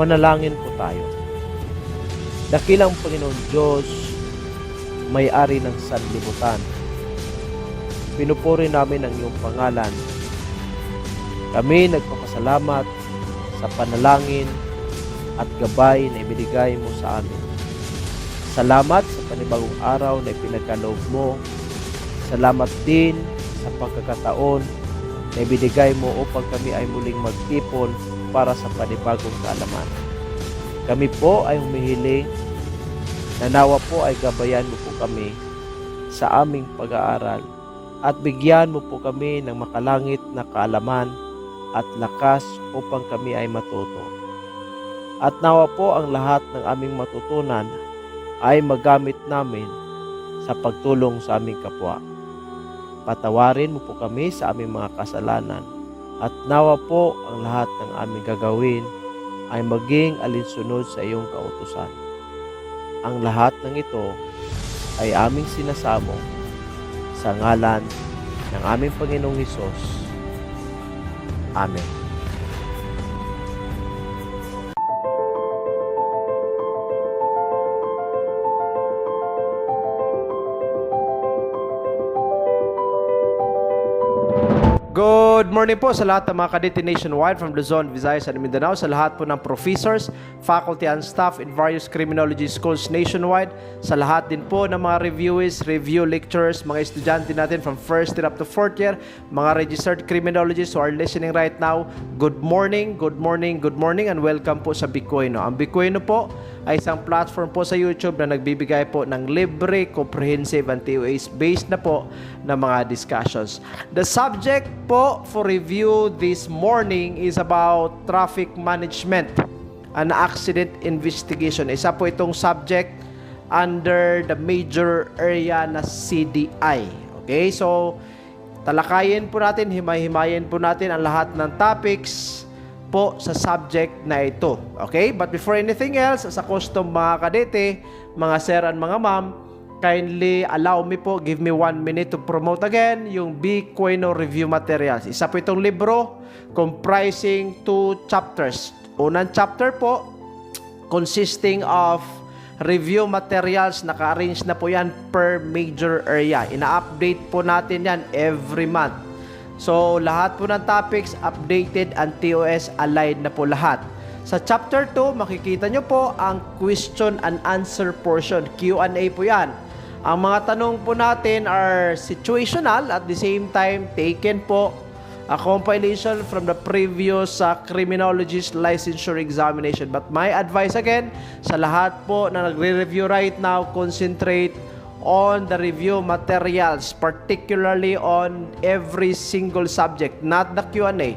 Manalangin po tayo. Dakilang Panginoon Diyos, may-ari ng sanlibutan, pinupuri namin ang iyong pangalan. Kami nagpapasalamat sa panalangin at gabay na ibinigay mo sa amin. Salamat sa panibagong araw na ipinagkaloob mo. Salamat din sa pagkakataon na ibinigay mo upang kami ay muling magtipon para sa panibagong kaalaman. Kami po ay humihiling na nawa po ay gabayan mo po kami sa aming pag-aaral at bigyan mo po kami ng makalangit na kaalaman at lakas upang kami ay matuto. At nawa po ang lahat ng aming matutunan ay magamit namin sa pagtulong sa aming kapwa. Patawarin mo po kami sa aming mga kasalanan at nawa po ang lahat ng aming gagawin ay maging alinsunod sa iyong kautusan. Ang lahat ng ito ay aming sinasamo sa ngalan ng aming Panginoong Hesus. Amen. Good morning po sa lahat ng mga kadete nationwide from Luzon, Visayas, and Mindanao, sa lahat po ng professors, faculty, and staff in various criminology schools nationwide, sa lahat din po ng mga reviewees, review lecturers, mga estudyante natin from first year up to fourth year, mga registered criminologists who are listening right now, good morning, good morning, good morning, and welcome po sa Bicueno. Ang Bicueno po ay isang platform po sa YouTube na nagbibigay po ng libre, comprehensive, and TOS-based na po na mga discussions. The subject po for review this morning is about traffic management and accident investigation. Isa po itong subject under the major area na CDI. Okay, so talakayin po natin, himay-himayin po natin ang lahat ng topics po sa subject na ito. Okay? But before anything else, sa custom mga kadete, mga sir and mga ma'am, kindly allow me po, give me 1 minute to promote again yung Bicueno Review Materials. Isa po itong libro comprising 2 chapters. Unang chapter po, consisting of review materials, naka-arrange na po yan per major area. Ina-update po natin yan every month. So, lahat po ng topics updated and TOS aligned na po lahat. Sa chapter 2, makikita nyo po ang question and answer portion. Q&A po yan. Ang mga tanong po natin are situational, at the same time taken po a compilation from the previous criminologist licensure examination. But my advice again, sa lahat po na nagre-review right now, concentrate on the review materials, particularly on every single subject, not the Q&A.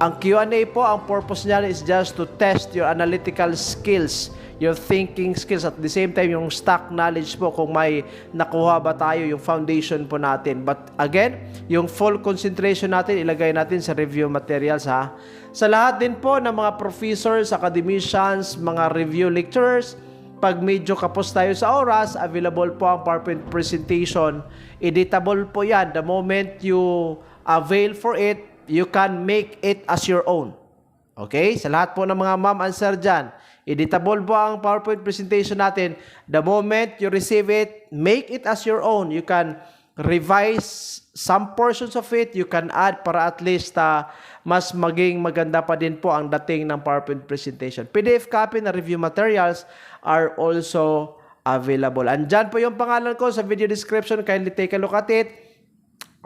Ang Q&A po, ang purpose niya is just to test your analytical skills, your thinking skills, at the same time yung stock knowledge po, kung may nakuha ba tayo, yung foundation po natin. But again, yung full concentration natin, ilagay natin sa review materials ha. Sa lahat din po ng mga professors, academicians, mga review lecturers, pag medyo kapos tayo sa oras, available po ang PowerPoint presentation. Editable po yan. The moment you avail for it, you can make it as your own. Okay? Sa lahat po ng mga ma'am and sir dyan, editable po ang PowerPoint presentation natin. The moment you receive it, make it as your own. You can revise some portions of it. You can add para at least mas maging maganda pa din po ang dating ng PowerPoint presentation. PDF copy na review materials are also available. Andyan po yung pangalan ko sa video description. Kindly take a look at it.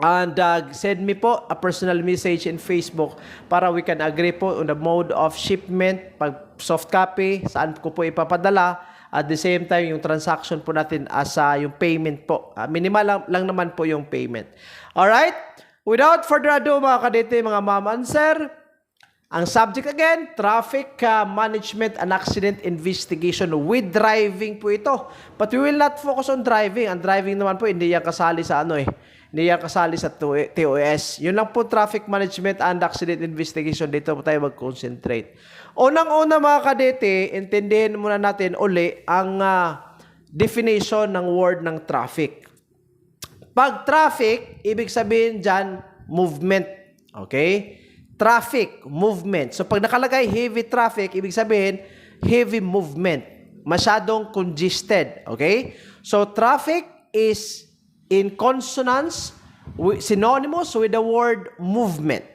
And send me po a personal message in Facebook para we can agree po on the mode of shipment, pag soft copy, saan ko po ipapadala. At the same time, yung transaction po natin as yung payment po. Minimal lang naman po yung payment. Alright? Without further ado mga kadete, mga ma'am and sir, ang subject again, traffic management and accident investigation with driving po ito. But we will not focus on driving. Ang driving naman po, hindi yan kasali sa hindi yan kasali sa TOS. Yun lang po, traffic management and accident investigation. Dito po tayo mag-concentrate. Unang-una mga kadete, intindihin muna natin uli ang definition ng word ng traffic. Pag traffic, ibig sabihin dyan, movement. Okay? traffic, movement. So pag nakalagay heavy traffic, ibig sabihin, heavy movement. Masyadong congested. Okay? So traffic is in consonance, synonymous with the word movement.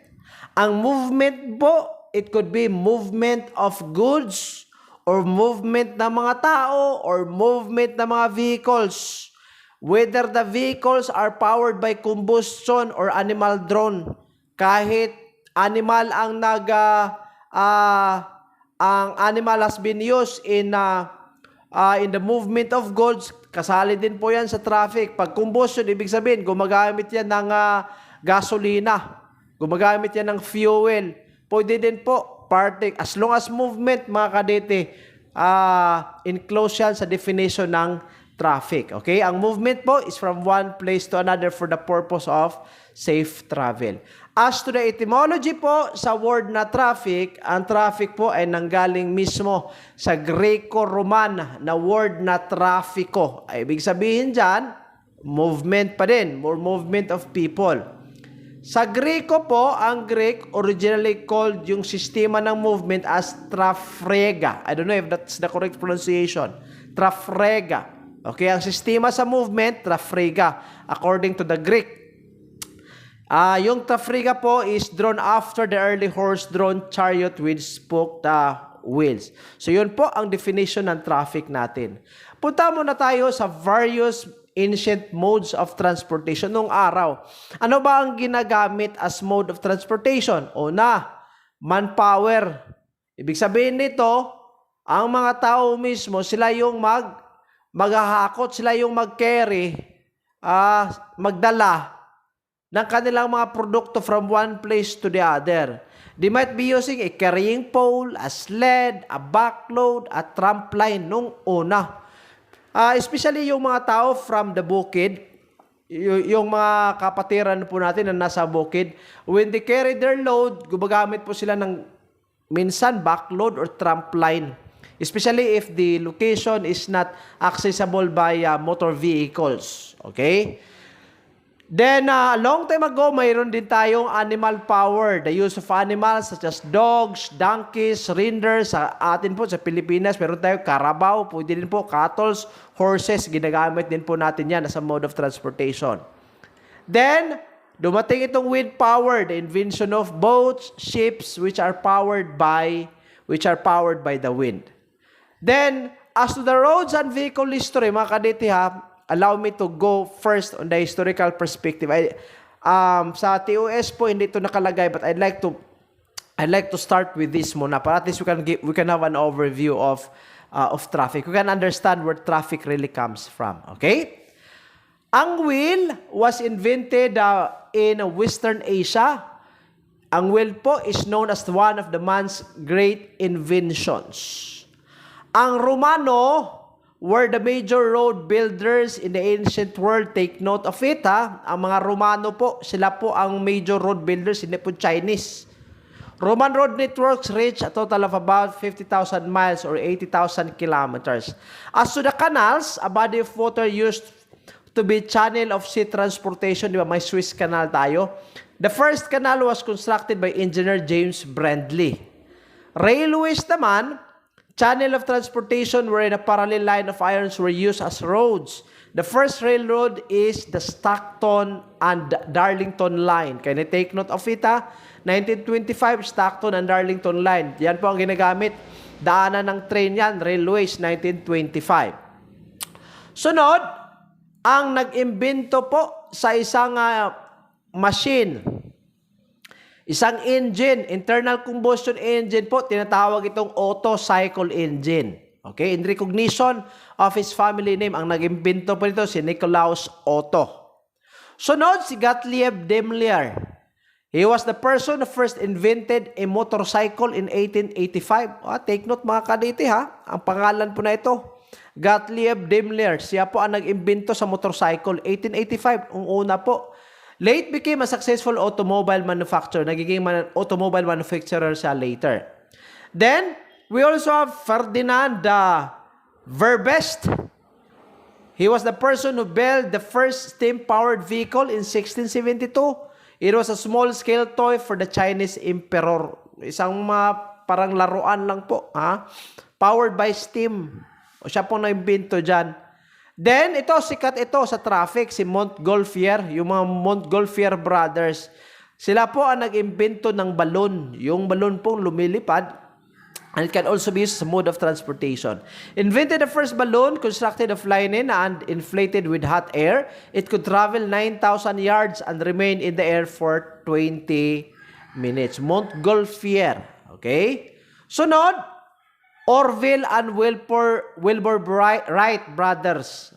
Ang movement po, it could be movement of goods, or movement ng mga tao, or movement ng mga vehicles. Whether the vehicles are powered by combustion or animal drawn, kahit animal ang ang animal has been used in the movement of goods, kasali din po yan sa traffic. Pag combustion, ibig sabihin, gumagamit yan ng gasolina, gumagamit yan ng fuel. Pwede din po, as long as movement, mga kadete, enclose yan sa definition ng traffic. Okay? Ang movement po is from one place to another for the purpose of safe travel. As to the etymology po sa word na traffic, ang traffic po ay nanggaling mismo sa Greco-Roman na word na traffico. Ay, ibig sabihin dyan, movement pa din, more movement of people. Sa Greco po, ang Greek originally called yung sistema ng movement as trafrega. I don't know if that's the correct pronunciation. Trafrega. Okay, ang sistema sa movement, trafrega, according to the Greek. Yung trafrega po is drawn after the early horse-drawn chariot with spoked wheels. So yun po ang definition ng traffic natin. Punta muna tayo sa various ancient modes of transportation nung araw. Ano ba ang ginagamit as mode of transportation? Una, manpower. Ibig sabihin nito, ang mga tao mismo, sila yung maghahakot, sila yung mag-carry, magdala ng kanilang mga produkto from one place to the other. They might be using a carrying pole, a sled, a backload, a trampoline nung una. Especially yung mga tao from the bukid, yung mga kapatiran po natin na nasa bukid, when they carry their load, gumagamit po sila ng minsan backload or trampoline. Especially if the location is not accessible by motor vehicles. Okay? Then, a long time ago, mayroon din tayong animal power. The use of animals such as dogs, donkeys, reindeers. Sa atin po, sa Pilipinas, meron tayong carabao. Pwede din po, cattle, horses. Ginagamit din po natin yan as a mode of transportation. Then, dumating itong wind power, the invention of boats, ships, which are powered by the wind. Then, as to the roads and vehicle history, mga kadete ha, allow me to go first on the historical perspective. Sa TOS po hindi ito nakalagay, but I'd like to start with this muna para at least we can have an overview of traffic. We can understand where traffic really comes from. Okay? Ang wheel was invented in Western Asia. Ang wheel po is known as one of the man's great inventions. Ang Romano were the major road builders in the ancient world. Take note of it, ha? Ang mga Romano po, sila po ang major road builders, hindi po Chinese. Roman road networks reach a total of about 50,000 miles or 80,000 kilometers. As to the canals, a body of water used to be channel of sea transportation. Di ba? May Suez Canal tayo. The first canal was constructed by engineer James Brandley. Railways naman, channel of transportation wherein a parallel line of irons were used as roads. The first railroad is the Stockton and Darlington line. Can you take note of it, ha? 1925, Stockton and Darlington line. Yan po ang ginagamit. Daanan ng train yan, railways, 1925. Sunod, ang nag-imbento po sa isang machine, isang engine, internal combustion engine po, tinatawag itong Otto cycle engine. Okay, in recognition of his family name, ang nag-imbento po nito si Nicolaus Otto. Sunod, si Gottlieb Daimler. He was the person who first invented a motorcycle in 1885. Take note mga kadete ha, ang pangalan po na ito. Gottlieb Daimler, siya po ang nag-imbento sa motorcycle, 1885, ang una po. Late became a successful automobile manufacturer. Nagiging automobile manufacturer siya later. Then, we also have Ferdinand Verbest. He was the person who built the first steam-powered vehicle in 1672. It was a small-scale toy for the Chinese emperor. Isang parang laruan lang po. Powered by steam. O siya po na-imbento dyan. Then, sikat ito sa traffic, si Montgolfier, yung mga Montgolfier brothers. Sila po ang nag-imbento ng balon. Yung balon pong lumilipad. And it can also be used as a mode of transportation. Invented the first balloon constructed of linen and inflated with hot air. It could travel 9,000 yards and remain in the air for 20 minutes. Montgolfier. Okay? Sunod, Orville and Wilbur Wright brothers.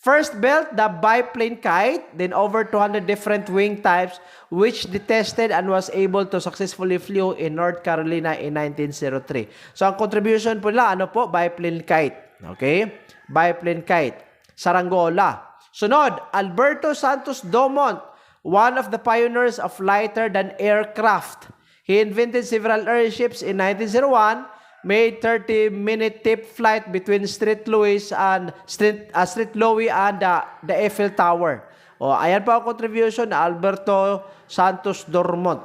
First built the biplane kite, then over 200 different wing types, which they tested and was able to successfully flew in North Carolina in 1903. So, ang contribution po nila, biplane kite. Okay? Biplane kite. Saranggola. Sunod, Alberto Santos Dumont, one of the pioneers of lighter-than-air craft. He invented several airships in 1901, made 30-minute tip flight between Street Louis and the Eiffel Tower. Ayan po ang contribution na Alberto Santos Dumont.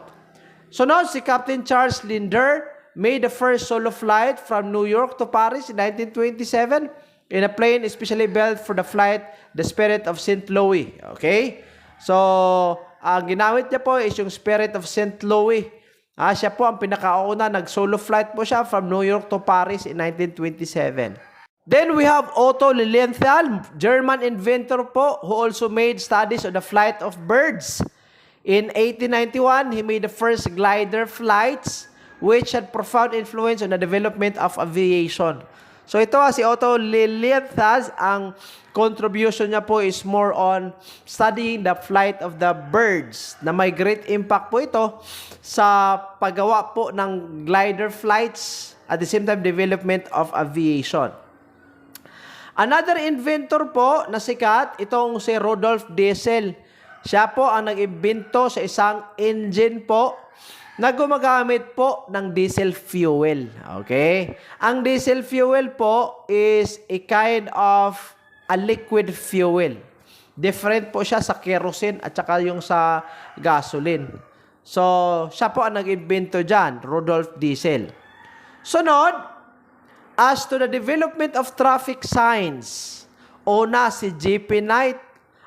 Sunod, si Captain Charles Linder made the first solo flight from New York to Paris in 1927 in a plane especially built for the flight, the Spirit of St. Louis. Okay? So, ang ginamit niya po is yung Spirit of St. Louis. Siya po ang pinakauna, nag-solo flight po siya from New York to Paris in 1927. Then we have Otto Lilienthal, German inventor po, who also made studies on the flight of birds. In 1891, he made the first glider flights, which had profound influence on the development of aviation. So ito si Otto Lilienthal, ang contribution niya po is more on studying the flight of the birds, na may great impact po ito sa paggawa po ng glider flights at the same time development of aviation. Another inventor po na sikat, itong si Rudolf Diesel. Siya po ang nag-imbento sa isang engine po na gumagamit po ng diesel fuel. Okay? Ang diesel fuel po is a kind of a liquid fuel. Different po siya sa kerosene at saka yung sa gasoline. So, siya po ang nag-imbento dyan, Rudolf Diesel. Sunod, as to the development of traffic signs, una si J.P. Knight.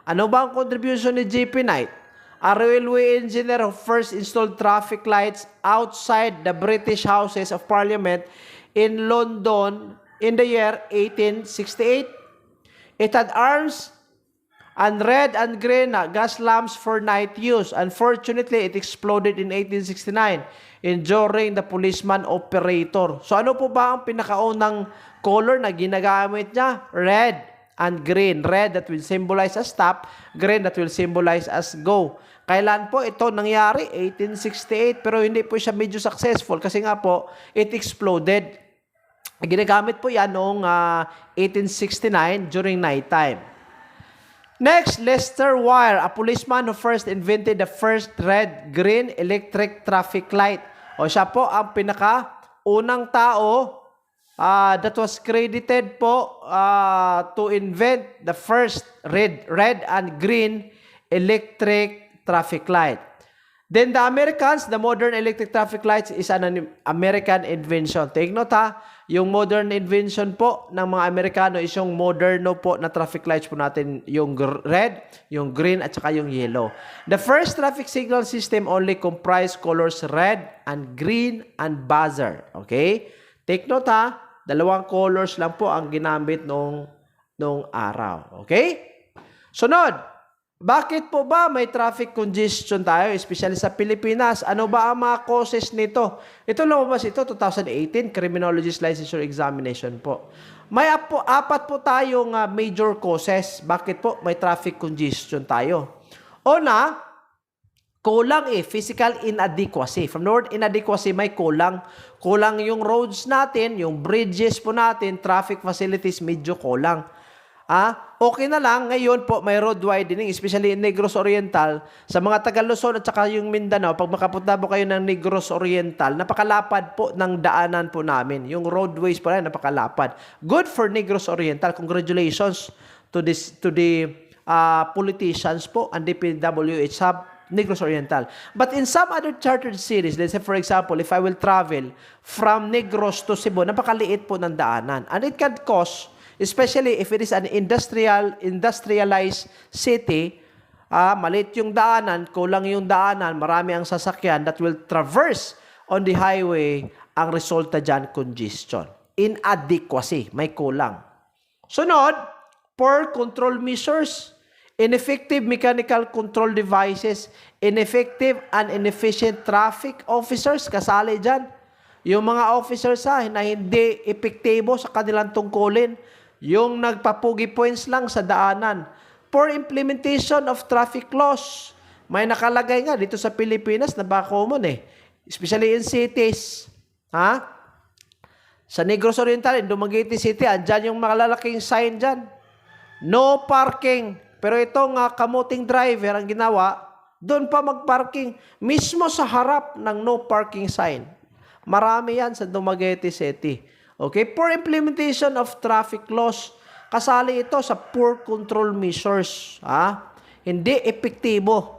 Ano ba ang contribution ni J.P. Knight? A railway engineer who first installed traffic lights outside the British Houses of Parliament in London in the year 1868. It had arms and red and green gas lamps for night use. Unfortunately, it exploded in 1869, enduring the policeman operator. So ano po ba ang pinakaunang color na ginagamit niya? Red and green. Red that will symbolize as stop, green that will symbolize as go. Kailan po ito nangyari? 1868, pero hindi po siya medyo successful kasi nga po, it exploded. Ginagamit po yan noong 1869 during nighttime. Next, Lester Wire, a policeman who first invented the first red-green electric traffic light. O siya po ang pinaka-unang tao that was credited po to invent the first red and green electric traffic light. Then the Americans, the modern electric traffic lights is an American invention. Take note yung modern invention po ng mga Amerikano is yung moderno po na traffic lights po natin, yung red, yung green, at saka yung yellow. The first traffic signal system only comprised colors red and green and buzzer. Okay? Take note dalawang colors lang po ang ginamit nung araw. Okay? Sunod. Bakit po ba may traffic congestion tayo, especially sa Pilipinas? Ano ba ang mga causes nito? Ito lumabas ito, 2018, Criminologist Licensure Examination po. May apat po tayong major causes. Bakit po may traffic congestion tayo? Una, kulang physical inadequacy. From the word inadequacy, may kulang. Kulang yung roads natin, yung bridges po natin, traffic facilities, medyo kulang. Okay na lang, ngayon po may road widening, especially in Negros Oriental. Sa mga taga Luzon at saka yung Mindanao, pag makapunta po kayo ng Negros Oriental, napakalapad po ng daanan po namin. Yung roadways po na napakalapad. Good for Negros Oriental. Congratulations to the politicians po ang DPWH sa Negros Oriental. But in some other chartered cities, let's say for example, if I will travel from Negros to Cebu, napakaliit po ng daanan. And it can cost, especially if it is an industrialized city, maliit yung daanan, kulang yung daanan, marami ang sasakyan that will traverse on the highway, ang resulta dyan, congestion. Inadequacy, may kulang. Sunod, poor control measures, ineffective mechanical control devices, ineffective and inefficient traffic officers, kasali dyan. Yung mga officers na hindi epektibo sa kanilang tungkulin, yung nagpapugi points lang sa daanan. Poor implementation of traffic laws. May nakalagay nga dito sa Pilipinas na ba common especially in cities. Sa Negros Oriental, in Dumaguete City, andyan yung malalaking sign dyan. No parking. Pero itong kamuting driver ang ginawa, doon pa magparking. Mismo sa harap ng no parking sign. Marami yan sa Dumaguete City. Okay? Poor implementation of traffic laws. Kasali ito sa poor control measures. Hindi epektibo.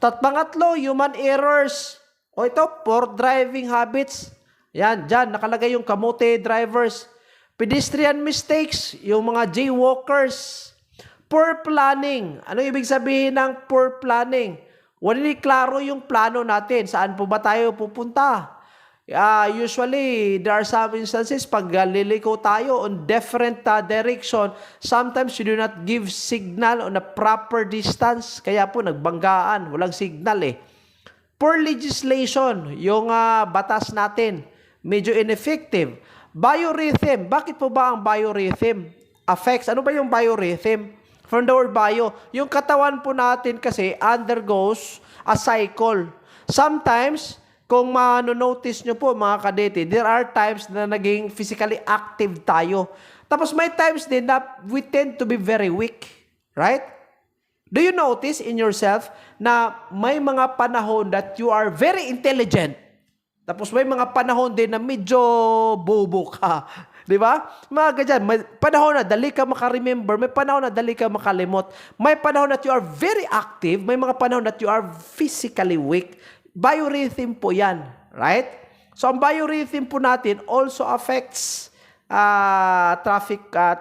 Pangatlo, human errors. Ito, poor driving habits. Yan, dyan, nakalagay yung kamote drivers. Pedestrian mistakes, yung mga jaywalkers. Poor planning. Ano ibig sabihin ng poor planning? Wala klaro yung plano natin. Saan po ba tayo pupunta? Usually, there are some instances pag liliko tayo on different direction, sometimes you do not give signal on a proper distance. Kaya po nagbanggaan, walang signal Poor legislation, yung batas natin, medyo ineffective. Biorhythm, bakit po ba ang biorhythm affects? Ano ba yung biorhythm? From the word bio, yung katawan po natin kasi undergoes a cycle. Sometimes, kung manonotice nyo po mga kadete, there are times na naging physically active tayo. Tapos may times din na we tend to be very weak. Right? Do you notice in yourself na may mga panahon that you are very intelligent? Tapos may mga panahon din na medyo bobo ka. Di ba? Mga ganyan, may panahon na dali ka makaremember, may panahon na dali ka makalimot, may panahon that you are very active, may mga panahon that you are physically weak. Biorhythm po yan. Right? So, ang biorhythm po natin also affects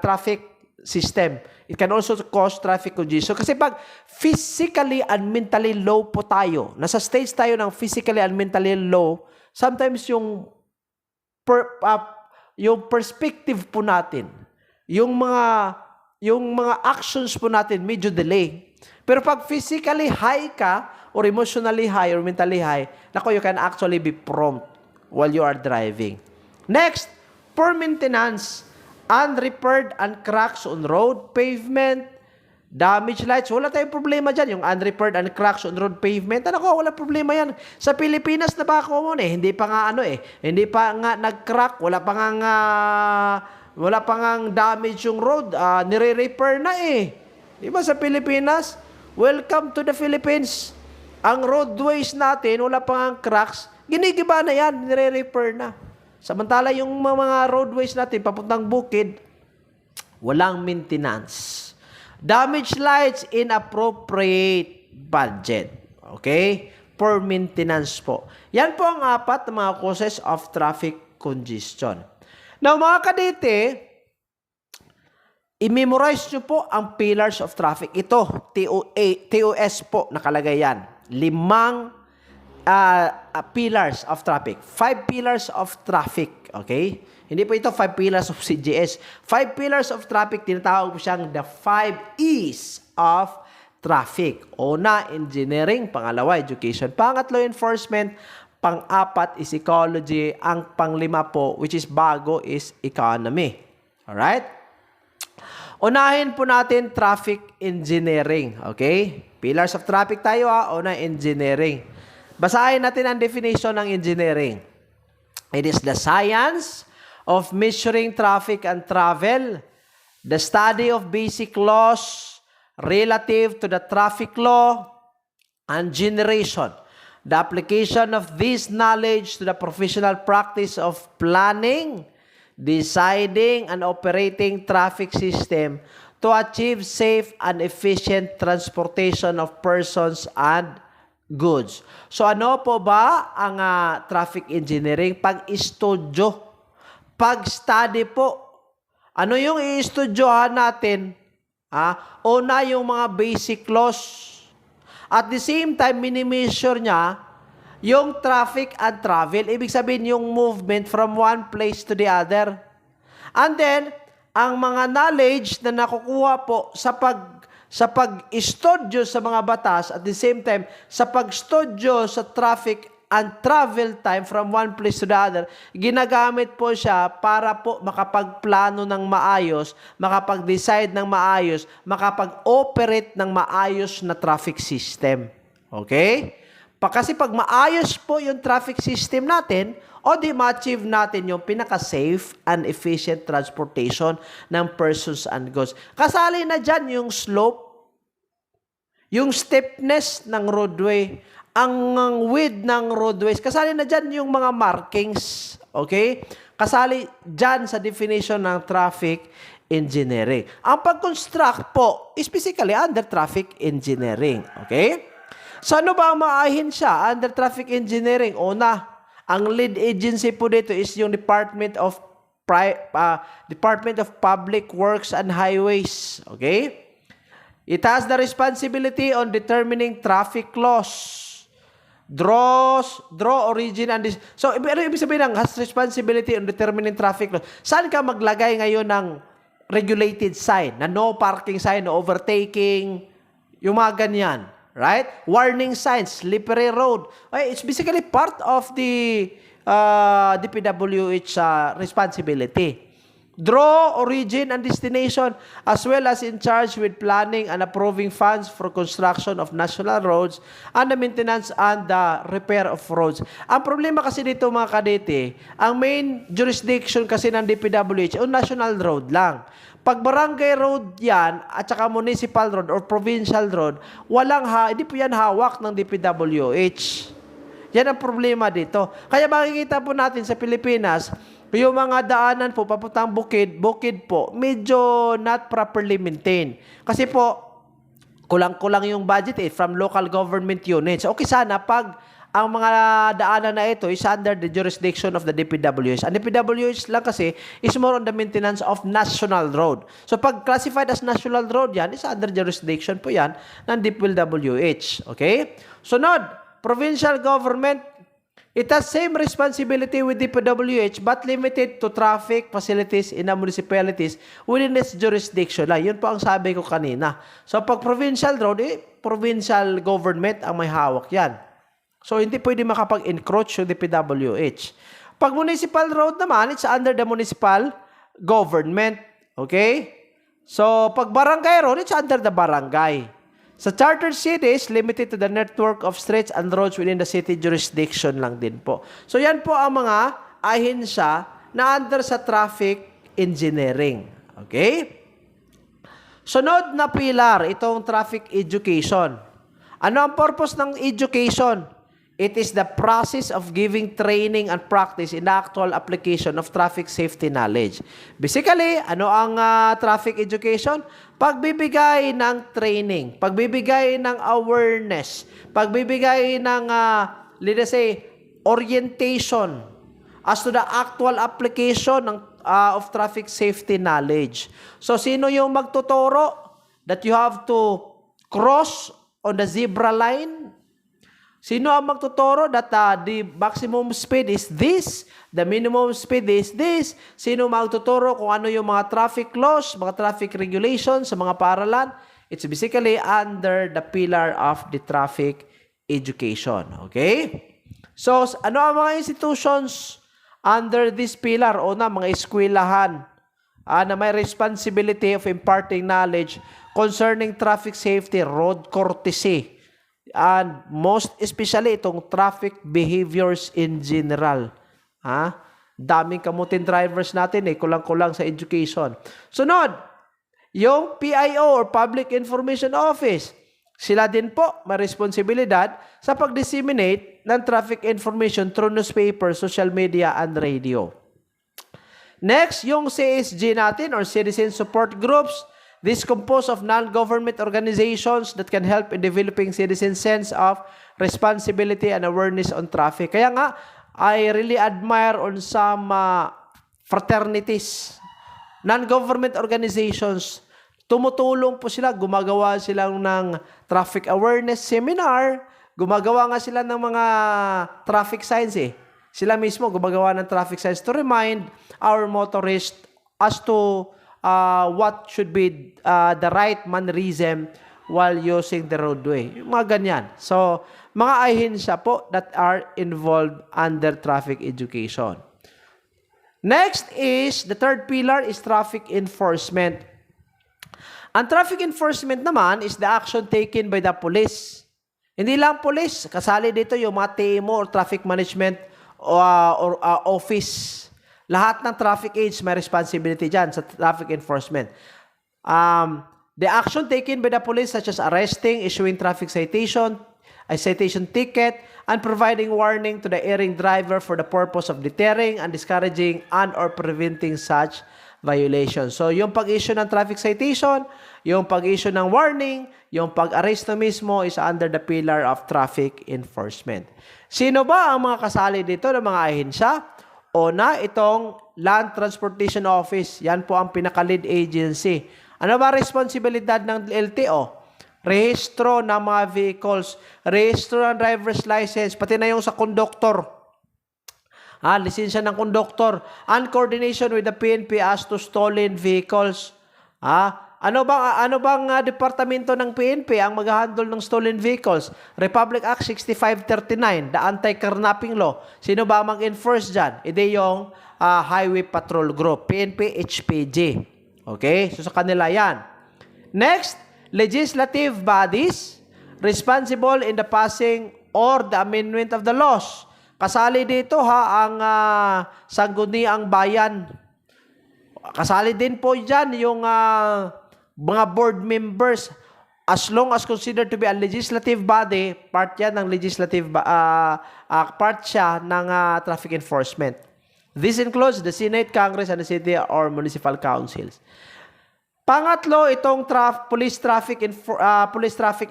traffic system. It can also cause traffic congestion. Kasi pag physically and mentally low po tayo, nasa stage tayo ng physically and mentally low, sometimes yung perspective po natin, yung mga actions po natin medyo delay. Pero pag physically high ka, or emotionally high, or mentally high, you can actually be prompt while you are driving. Next, poor maintenance. Unrepaired and cracks on road, pavement, damaged lights. Wala tayong problema dyan. Yung unrepaired and cracks on road pavement. Wala problema yan. Sa Pilipinas na ba common Hindi pa nga hindi pa nga nag-crack. Wala pa nga damage yung road. Nire-repair na Di ba sa Pilipinas? Welcome to the Philippines. Ang roadways natin, wala pa nga cracks. Ginigiba na yan. Nire-repair na. Samantala yung mga roadways natin papuntang bukid, walang maintenance. Damaged lights, inappropriate budget. Okay? Poor maintenance po. Yan po ang 4 na mga causes of traffic congestion. Now mga kadete, i-memorize nyo po ang pillars of traffic. Ito, TOS po, nakalagay yan. 5 pillars of traffic. 5 pillars of traffic. Okay? Hindi po ito 5 pillars of CGS. 5 pillars of traffic, tinatawag po siyang the 5 E's of traffic. Una, engineering. Pangalawa, education. Pangatlo, enforcement. Pang-4 is ecology. Ang pang-5 po, which is bago, is economy. Alright? Unahin po natin traffic engineering. Okay? Pillars of traffic tayo Una, engineering. Basahin natin ang definition ng engineering. It is the science of measuring traffic and travel, the study of basic laws relative to the traffic law and generation, the application of this knowledge to the professional practice of planning, deciding, and operating traffic system to achieve safe and efficient transportation of persons and goods. So ano po ba ang traffic engineering? Pag-istudyo, pag-study po. Ano yung i-estudyohan natin? Una yung mga basic laws. At the same time, mini-measure niya yung traffic and travel. Ibig sabihin yung movement from one place to the other. And then, ang mga knowledge na nakukuha po sa pag-studio sa mga batas, at the same time, sa pag-studio sa traffic and travel time from one place to the other, ginagamit po siya para po makapagplano ng maayos, makapag-decide ng maayos, makapag-operate ng maayos na traffic system. Okay? Kasi pag maayos po yung traffic system natin, o di ma-achieve natin yung pinaka-safe and efficient transportation ng persons and goods. Kasali na dyan yung slope, yung steepness ng roadway, ang width ng roadways. Kasali na dyan yung mga markings. Okay? Kasali dyan sa definition ng traffic engineering. Ang pag-construct po is basically under traffic engineering. Okay? So ano ba ang maahin siya under traffic engineering? Una, ang lead agency po dito is yung Department of Public Works and Highways. Okay? It has the responsibility on determining traffic laws. Draw origin and this. So, ibig sabihin ng has responsibility on determining traffic laws. Saan ka maglagay ngayon ng regulated sign? Na no parking sign, no overtaking, yung mga ganyan. Right? Warning signs, slippery road. Okay, it's basically part of the DPWH responsibility. Draw origin and destination, as well as in charge with planning and approving funds for construction of national roads and the maintenance and the repair of roads. Ang problema kasi dito mga kadete, ang main jurisdiction kasi ng DPWH o national road lang. Pag barangay road yan at saka municipal road or provincial road, hindi po yan hawak ng DPWH. Yan ang problema dito. Kaya makikita po natin sa Pilipinas, yung mga daanan po, papuntang bukid po, medyo not properly maintained. Kasi po, kulang-kulang yung budget from local government units. Okay sana pag ang mga daanan na ito is under the jurisdiction of the DPWH. Ang DPWH lang kasi is more on the maintenance of national road. So pag classified as national road yan, is under jurisdiction po yan ng DPWH. Okay? Sunod, provincial government, it has same responsibility with DPWH but limited to traffic facilities in the municipalities within its jurisdiction. Yun po ang sabi ko kanina. So pag provincial road, provincial government ang may hawak yan. So hindi pwede makapag-encroach yung DPWH. Pag municipal road naman, it's under the municipal government. Okay? So pag barangay road, it's under the barangay. Sa chartered cities, limited to the network of streets and roads within the city jurisdiction lang din po. So yan po ang mga ahensya na under sa traffic engineering. Okay? Sunod na pilar, itong traffic education. Ano ang purpose ng education? It is the process of giving training and practice in the actual application of traffic safety knowledge. Basically, ano ang traffic education? Pagbibigay ng training, pagbibigay ng awareness, pagbibigay ng, let's say, orientation as to the actual application of traffic safety knowledge. So, sino yung magtuturo that you have to cross on the zebra line? Sino ang magtuturo that the maximum speed is this, the minimum speed is this? Sino magtuturo kung ano yung mga traffic laws, mga traffic regulations sa mga paaralan? It's basically under the pillar of the traffic education. Okay? So, ano ang mga institutions under this pillar? O na, mga eskwelahan na may responsibility of imparting knowledge concerning traffic safety, road courtesy, and most especially itong traffic behaviors in general. Daming kamutin drivers natin kulang-kulang sa education. Sunod, yung PIO or Public Information Office. Sila din po may responsibilidad sa pag-disseminate ng traffic information through newspaper, social media, and radio. Next, yung CSG natin or Citizen Support Groups. This composed of non-government organizations that can help in developing citizens' sense of responsibility and awareness on traffic. Kaya nga, I really admire on some fraternities, non-government organizations. Tumutulong po sila, gumagawa silang ng traffic awareness seminar, gumagawa nga sila ng mga traffic signs eh. Sila mismo gumagawa ng traffic signs to remind our motorists as to what should be the right mannerism while using the roadway. Yung mga ganyan. So, mga ahensya po that are involved under traffic education. Next is, the third pillar is traffic enforcement. Ang traffic enforcement naman is the action taken by the police. Hindi lang police, kasali dito yung mga TMO or traffic management or office. Lahat ng traffic aids may responsibility dyan sa traffic enforcement. The action taken by the police such as arresting, issuing traffic citation, a citation ticket, and providing warning to the erring driver for the purpose of deterring and discouraging and or preventing such violation. So, yung pag-issue ng traffic citation, yung pag-issue ng warning, yung pag-arresto mismo is under the pillar of traffic enforcement. Sino ba ang mga kasali dito ng mga ahensya? Una, itong Land Transportation Office. Yan po ang pinaka-lead agency. Ano ba responsibilidad ng LTO? Rehistro ng mga vehicles, rehistro ng driver's license, pati na yung sa conductor. Lisensya ng conductor, and coordination with the PNP as to stolen vehicles. Ano bang departamento ng PNP ang mag-handle ng stolen vehicles? Republic Act 6539, the anti-carnapping law. Sino ba mag-enforce dyan? Ide yung Highway Patrol Group, PNP HPG. Okay? So sa kanila yan. Next, legislative bodies responsible in the passing or the amendment of the laws. Kasali dito ang Sangguniang Bayan. Kasali din po dyan yung mga board members. As long as considered to be a legislative body, part yan ng legislative part siya ng traffic enforcement. This includes the Senate, Congress, and the city or municipal councils. Pangatlo, itong police traffic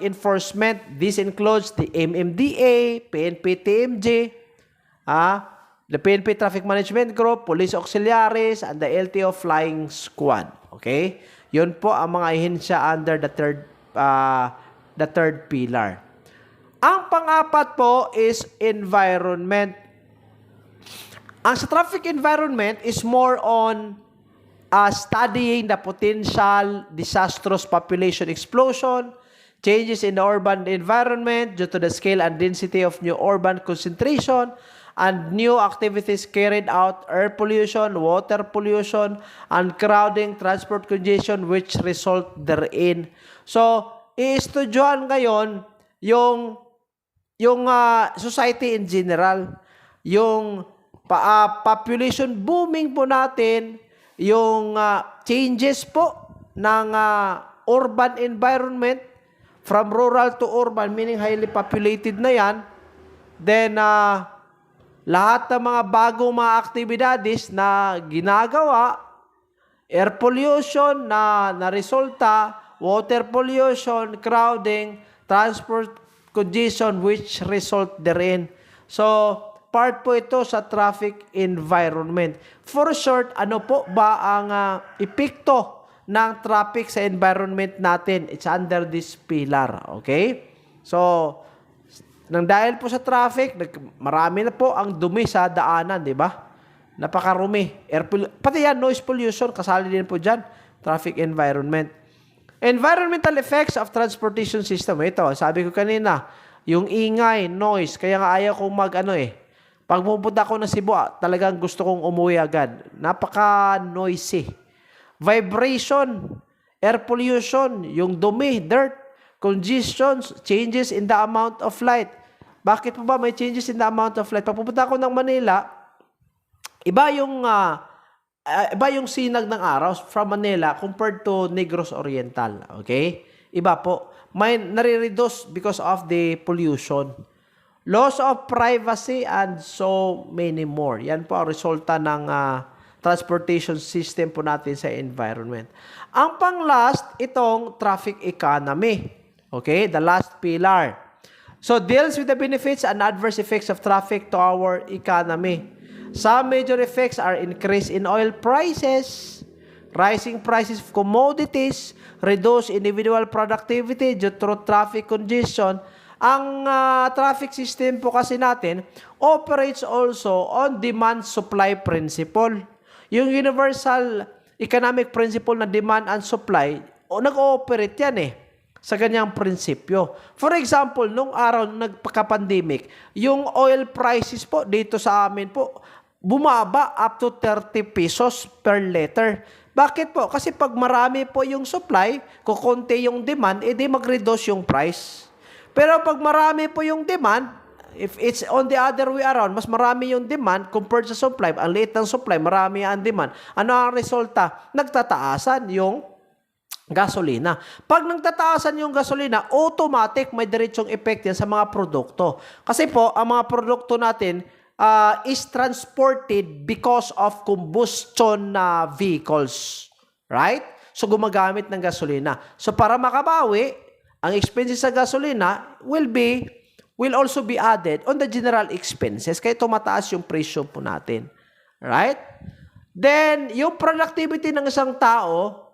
enforcement. This includes the MMDA, PNP TMJ, the PNP Traffic Management Group, Police Auxiliaries, and the LTO Flying Squad. Okay? Yun po ang mga ahensya under the third pillar. Ang pang-apat po is environment. Ang sa traffic environment is more on studying the potential disastrous population explosion, changes in the urban environment due to the scale and density of new urban concentration, and new activities carried out, air pollution, water pollution, and crowding, transport congestion which result therein. So, i-estudyohan ngayon yung society in general, yung population booming po natin, yung changes po ng urban environment from rural to urban, meaning highly populated na yan, then lahat ng mga bagong mga aktibidades na ginagawa, air pollution na resulta, water pollution, crowding, transport congestion which result therein. So, part po ito sa traffic environment. For short, ano po ba ang epekto ng traffic sa environment natin? It's under this pillar. Okay? So, nang dahil po sa traffic, marami na po ang dumi sa daanan, di ba? Napakarumi. Pati yan, noise pollution, kasali din po dyan. Traffic environment. Environmental effects of transportation system. Ito, sabi ko kanina, yung ingay, noise, kaya nga ayaw kong pag pupunta ako ng Cebu, talagang gusto kong umuwi agad. Napaka-noisy. Vibration, air pollution, yung dumi, dirt, congestions, changes in the amount of light. Bakit po ba may changes in the amount of light? Pag pupunta ako ng Manila, iba yung sinag ng araw from Manila compared to Negros Oriental. Okay? Iba po. May nare-reduce because of the pollution. Loss of privacy and so many more. Yan po ang resulta ng transportation system po natin sa environment. Ang pang-last, itong traffic economy. Okay, the last pillar. So, deals with the benefits and adverse effects of traffic to our economy. Some major effects are increase in oil prices, rising prices of commodities, reduced individual productivity due to traffic congestion. Ang traffic system po kasi natin operates also on demand-supply principle. Yung universal economic principle na demand and supply, nag-ooperate yan sa ganyang prinsipyo. For example, nung araw nagpaka-pandemic, yung oil prices po dito sa amin po, bumaba up to 30 pesos per liter. Bakit po? Kasi pag marami po yung supply, kukunti yung demand, edi mag-reduce yung price. Pero pag marami po yung demand, if it's on the other way around, mas marami yung demand compared sa supply, ang liit ng supply, marami ang demand. Ano ang resulta? Nagtataasan yung gasolina. Pag nagtataasan yung gasolina, automatic may diretsong effect yan sa mga produkto. Kasi po, ang mga produkto natin, is transported because of combustion vehicles. Right? So, gumagamit ng gasolina. So, para makabawi, ang expenses sa gasolina will also be added on the general expenses. Kaya tumataas yung presyo po natin. Right? Then, yung productivity ng isang tao,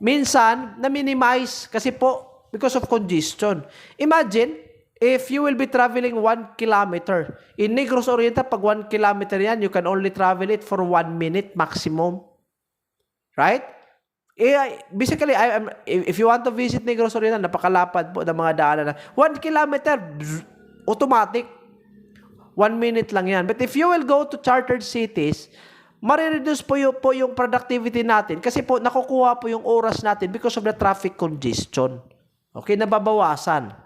minsan, na-minimize kasi po because of congestion. Imagine, if you will be traveling 1 kilometer, in Negros Oriental, pag 1 kilometer yan, you can only travel it for 1 minute maximum. Right? Basically, if you want to visit Negros Oriental, napakalapad po ng mga daanan. 1 kilometer, automatic. 1 minute lang yan. But if you will go to chartered cities, marireduce po yung productivity natin kasi po nakukuha po yung oras natin because of the traffic congestion. Okay, nababawasan.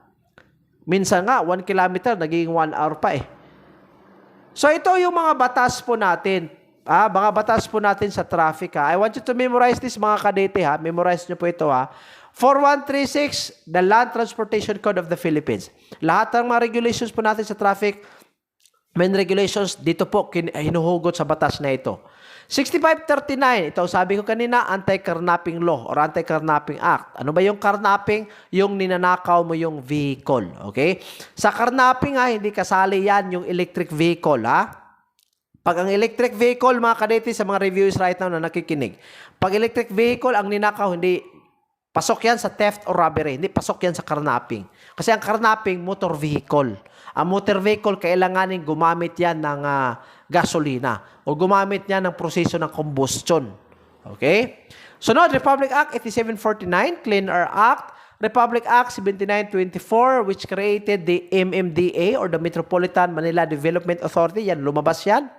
Minsan nga, 1 kilometer, naging 1 hour pa So, ito yung mga batas po natin. Mga batas po natin sa traffic. I want you to memorize this, mga kadete. Memorize nyo po ito. 4136, the Land Transportation Code of the Philippines. Lahat ng mga regulations po natin sa traffic, main regulations, dito po hinuhugot sa batas na ito. 6539, ito sabi ko kanina, Anti-Carnapping Law or Anti-Carnapping Act. Ano ba yung carnapping? Yung ninanakaw mo yung vehicle. Okay? Sa carnapping hindi kasali yan yung electric vehicle. Pag ang electric vehicle, mga kadete, sa mga reviewers right now na nakikinig, pag electric vehicle, ang ninakaw, hindi pasok yan sa theft or robbery. Hindi pasok yan sa carnapping. Kasi ang carnapping, motor vehicle. Ang motor vehicle, kailanganin gumamit yan ng gasolina o gumamit niya ng proseso ng combustion. Okay? Sunod, Republic Act 8749, Clean Air Act, Republic Act 7924, which created the MMDA or the Metropolitan Manila Development Authority. Yan, lumabas yan.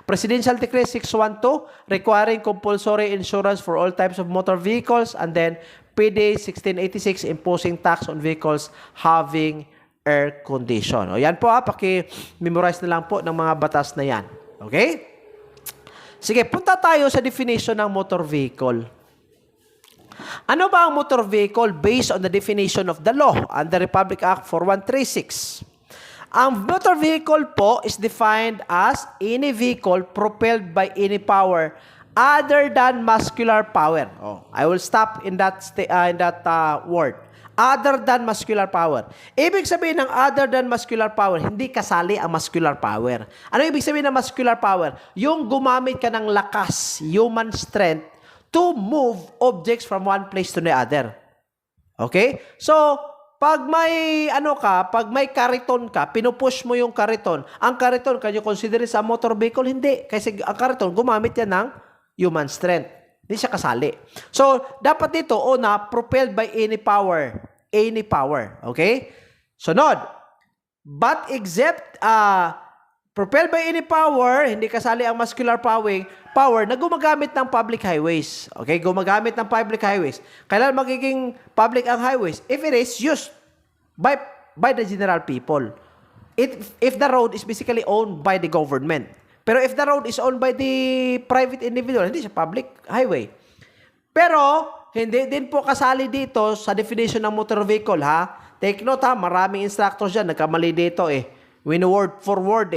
Presidential Decree 612, requiring compulsory insurance for all types of motor vehicles. And then, PD 1686, imposing tax on vehicles having air condition. O yan po paki-memorize na lang po ng mga batas na yan. Okay? Sige, punta tayo sa definition ng motor vehicle. Ano ba ang motor vehicle based on the definition of the law under Republic Act 4136? Ang motor vehicle po is defined as any vehicle propelled by any power other than muscular power. I will stop in that word. Other than muscular power. Ibig sabihin ng other than muscular power, hindi kasali ang muscular power. Ano ibig sabihin ng muscular power? Yung gumamit ka ng lakas, human strength, to move objects from one place to the other. Okay? So, pag may pag may kariton ka, pinupush mo yung kariton. Ang kariton, can you consider it a motor vehicle? Hindi. Kasi ang kariton, gumamit yan ng human strength. Hindi siya kasali. So, dapat dito, propelled by any power. Any power. Okay? Sunod. But except, propelled by any power, hindi kasali ang muscular power na gumagamit ng public highways. Okay? Gumagamit ng public highways. Kailan magiging public ang highways? If it is used by the general people. If the road is basically owned by the government. Pero if the road is owned by the private individual, hindi siya public highway. Pero, hindi din po kasali dito sa definition ng motor vehicle, Take note, maraming instructors dyan, nagkamali dito, Win word for word,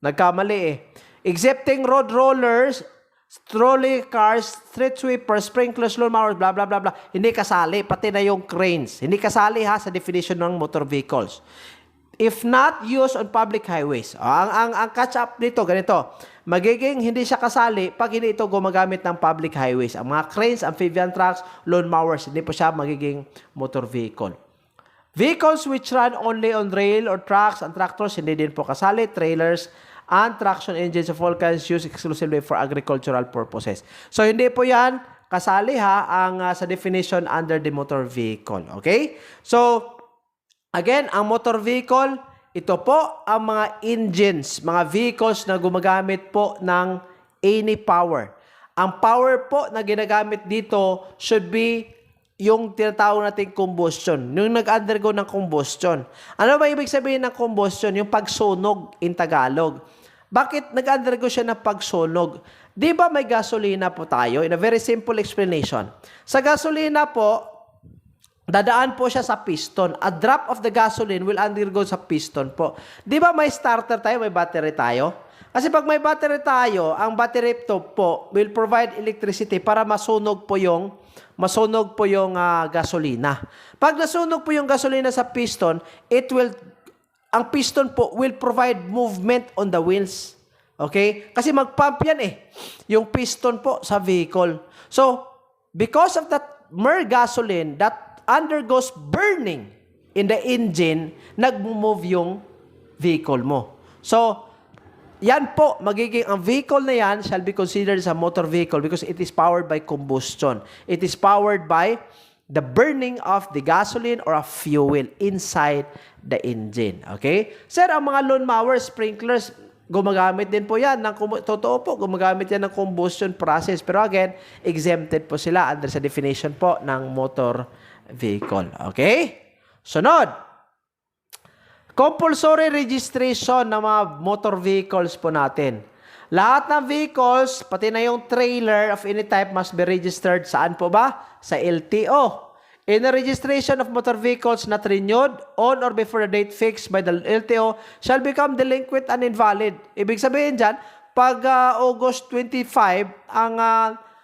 nagkamali, Excepting road rollers, trolley cars, street sweepers, sprinklers, lawn mowers, blah, blah, blah, blah. Hindi kasali. Pati na yung cranes. Hindi kasali ha sa definition ng motor vehicles. If not used on public highways. Ang catch up dito, ganito. Magiging hindi siya kasali pag hindi ito gumagamit ng public highways. Ang mga cranes, amphibian trucks, lawn mowers, hindi po siya magiging motor vehicle. Vehicles which run only on rail or tracks and tractors, hindi din po kasali. Trailers and traction engines of all kinds used exclusively for agricultural purposes. So, hindi po yan kasali ha ang sa definition under the motor vehicle. Okay? So, again, ang motor vehicle, ito po ang mga engines, mga vehicles na gumagamit po ng any power. Ang power po na ginagamit dito should be yung tinatawag nating combustion, yung nag-undergo ng combustion. Ano ba ibig sabihin ng combustion? Yung pagsunog in Tagalog. Bakit nag-undergo siya ng pagsunog? Di ba may gasolina po tayo? In a very simple explanation. Sa gasolina po, dadaan po siya sa piston. A drop of the gasoline will undergo sa piston po. Di ba may starter tayo, may battery tayo? Kasi pag may battery tayo, ang battery to po will provide electricity para masunog po yung gasolina. Pag nasunog po yung gasolina sa piston, ang piston po will provide movement on the wheels. Okay? Kasi mag-pump yan yung piston po sa vehicle. So, because of that mere gasoline that undergoes burning in the engine, nag-move yung vehicle mo. So, yan po, magiging ang vehicle na yan shall be considered as a motor vehicle because it is powered by combustion. It is powered by the burning of the gasoline or a fuel inside the engine. Okay? Sir, ang mga lawn mowers, sprinklers, gumagamit din po yan. Totoo po, gumagamit yan ng combustion process. Pero again, exempted po sila under sa definition po ng motor vehicle. Okay? Sunod. Compulsory registration ng mga motor vehicles po natin. Lahat ng vehicles, pati na yung trailer of any type must be registered. Saan po ba? Sa LTO. In the registration of motor vehicles not renewed on or before the date fixed by the LTO shall become delinquent and invalid. Ibig sabihin dyan, pag August 25, ang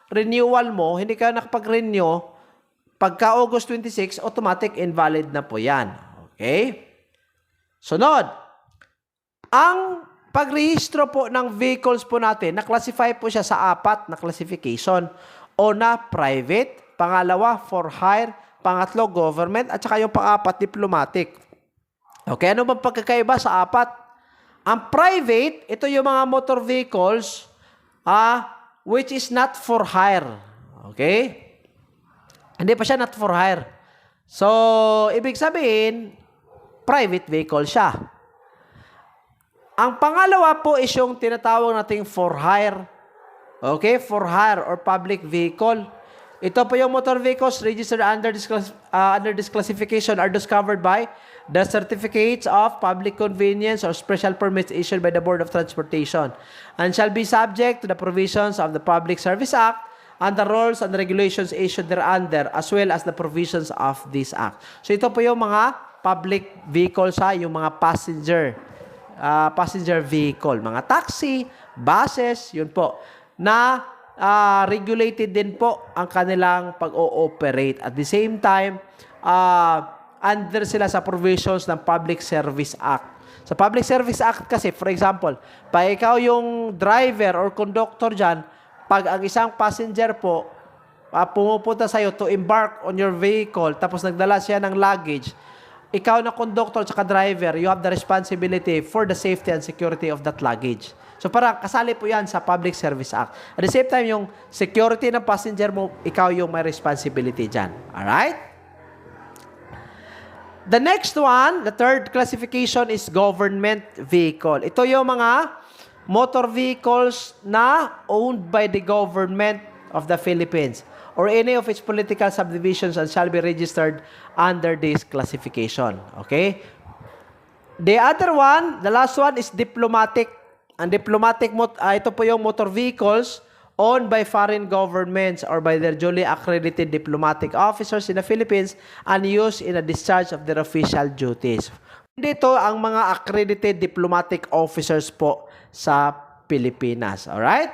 renewal mo, hindi ka nakapag-renew, pagka August 26, automatic invalid na po yan. Okay? Sunod. Ang pagrehistro po ng vehicles po natin, na-classify po siya sa 4 na classification. Una, private. Pangalawa, for hire. Pangatlo, government. At saka yung pang-4, diplomatic. Okay, ano bang pagkakaiba sa 4? Ang private, ito yung mga motor vehicles which is not for hire. Okay? Hindi pa siya not for hire. So, ibig sabihin, private vehicle siya. Ang pangalawa po is yung tinatawag nating for hire. Okay? For hire or public vehicle. Ito po yung motor vehicles registered under this classification are discovered by the certificates of public convenience or special permits issued by the Board of Transportation and shall be subject to the provisions of the Public Service Act and the rules and regulations issued thereunder as well as the provisions of this Act. So ito po yung mga public vehicles yung mga passenger vehicle, mga taxi, buses, yun po, na regulated din po ang kanilang pag-ooperate. At the same time, under sila sa provisions ng Public Service Act. Sa Public Service Act kasi, for example, pag ikaw yung driver or conductor dyan, pag ang isang passenger po, pumupunta sa'yo to embark on your vehicle, tapos nagdala siya ng luggage, ikaw na conductor at driver, you have the responsibility for the safety and security of that luggage. So parang kasali po yan sa Public Service Act. At the same time, yung security ng passenger mo, ikaw yung may responsibility dyan. Alright? The next one, the third classification is government vehicle. Ito yung mga motor vehicles na owned by the government of the Philippines or any of its political subdivisions and shall be registered under this classification. Okay? The other one, the last one is diplomatic. Ang diplomatic, ito po yung motor vehicles owned by foreign governments or by their duly accredited diplomatic officers in the Philippines and used in the discharge of their official duties. Dito ang mga accredited diplomatic officers po sa Pilipinas. Alright?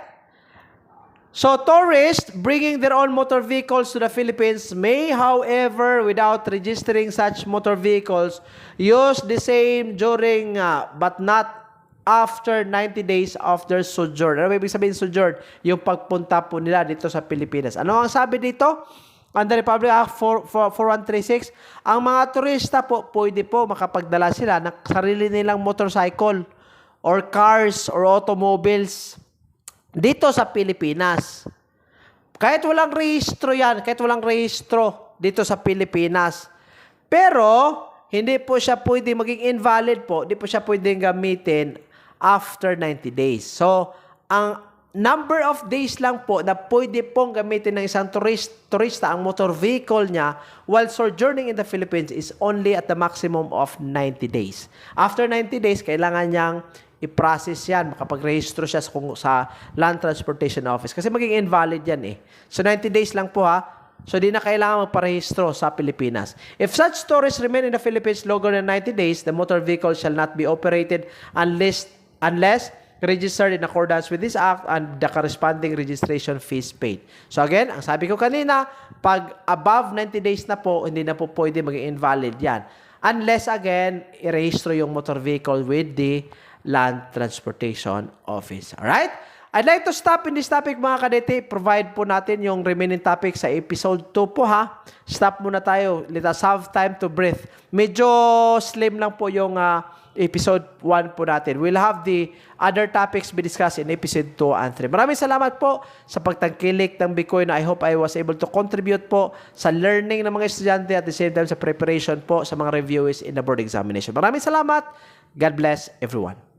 So tourists bringing their own motor vehicles to the Philippines may, however, without registering such motor vehicles, use the same during but not after 90 days of their sojourn. Ano ibig sabihin sojourn? Yung pagpunta po nila dito sa Pilipinas. Ano ang sabi dito? Under Republic Act 4136, ang mga turista po, pwede po makapagdala sila ng sarili nilang motorcycle or cars or automobiles dito sa Pilipinas. Kahit walang rehistro yan, kahit walang rehistro dito sa Pilipinas. Pero, hindi po siya pwede maging invalid po, hindi po siya pwedeng gamitin after 90 days. So, ang number of days lang po na pwede pong gamitin ng isang turista ang motor vehicle niya while sojourning in the Philippines is only at the maximum of 90 days. After 90 days, kailangan niyang i-process yan, makapag-rehistro siya sa Land Transportation Office. Kasi maging invalid yan eh. So 90 days lang po ha. So di na kailangan magparehistro sa Pilipinas. If such tourists remain in the Philippines longer than 90 days, the motor vehicle shall not be operated unless registered in accordance with this act and the corresponding registration fees paid. So again, ang sabi ko kanina, pag above 90 days na po, hindi na po pwede maging invalid yan. Unless again, i-rehistro yung motor vehicle with the Land Transportation Office. Alright? I'd like to stop in this topic mga kadete. Provide po natin yung remaining topic sa episode 2 po ha. Stop muna tayo. Let us have time to breathe. Medyo slim lang po yung episode 1 po natin. We'll have the other topics be discussed in episode 2 and 3. Maraming salamat po sa pagtangkilik ng Bitcoin. I hope I was able to contribute po sa learning ng mga estudyante at the same time sa preparation po sa mga reviews in the board examination. Maraming salamat. God bless everyone.